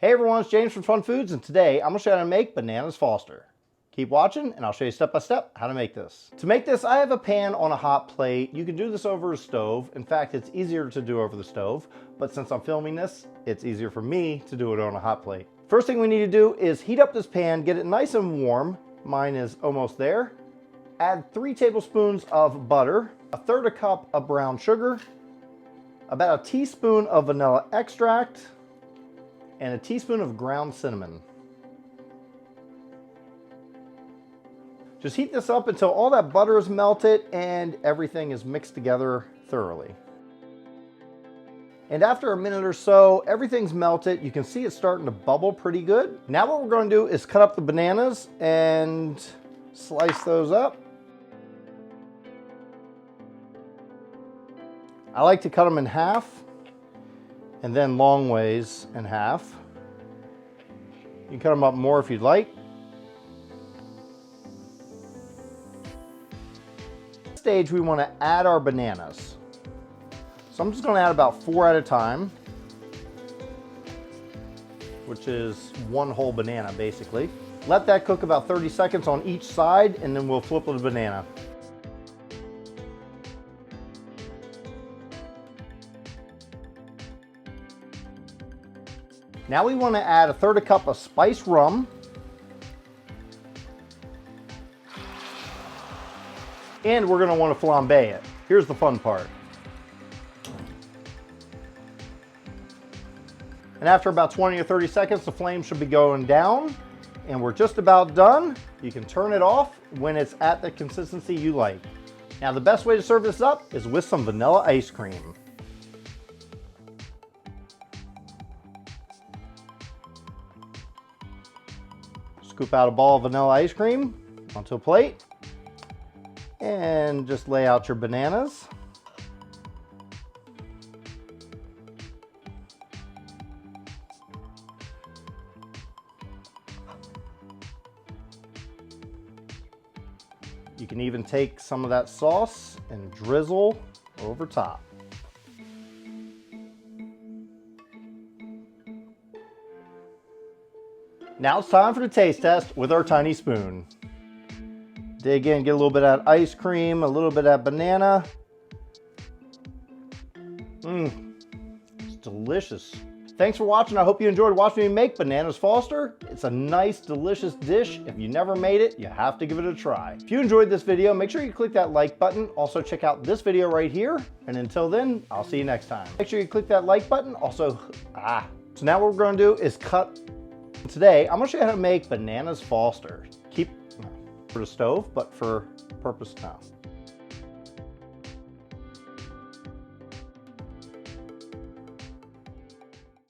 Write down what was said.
Hey everyone, it's James from FunFoods, and today I'm going to show you how to make bananas Foster. Keep watching and I'll show you step by step how to make this. To make this, I have a pan on a hot plate. You can do this over a stove. In fact, it's easier to do over the stove, but since I'm filming this, it's easier for me to do it on a hot plate. First thing we need to do is heat up this pan, get it nice and warm. Mine is almost there. Add 3 tablespoons of butter, 1/3 cup of brown sugar, about a teaspoon of vanilla extract, and a teaspoon of ground cinnamon. Just heat this up until all that butter is melted and everything is mixed together thoroughly. And after a minute or so, everything's melted. You can see it's starting to bubble pretty good. Now what we're going to do is cut up the bananas and slice those up. I like to cut them in half and then long ways in half. You can cut them up more if you'd like. At this stage, we want to add our bananas. So I'm just going to add about 4 at a time, which is 1 whole banana basically. Let that cook about 30 seconds on each side, and then we'll flip the banana. Now we want to add 1/3 cup of spiced rum. And we're going to want to flambe it. Here's the fun part. And after about 20 or 30 seconds, the flame should be going down. And we're just about done. You can turn it off when it's at the consistency you like. Now the best way to serve this up is with some vanilla ice cream. Scoop out a ball of vanilla ice cream onto a plate and just lay out your bananas. You can even take some of that sauce and drizzle over top. Now it's time for the taste test with our tiny spoon. Dig in, get a little bit of ice cream, a little bit of banana. It's delicious. Thanks for watching. I hope you enjoyed watching me make bananas Foster. It's a nice, delicious dish. If you never made it, you have to give it a try. If you enjoyed this video, make sure you click that like button. Also check out this video right here. And until then, I'll see you next time. Make sure you click that like button. Also, So now what we're gonna do is cut. Today, I'm gonna show you how to make bananas Foster. Keep for the stove, but for purpose now.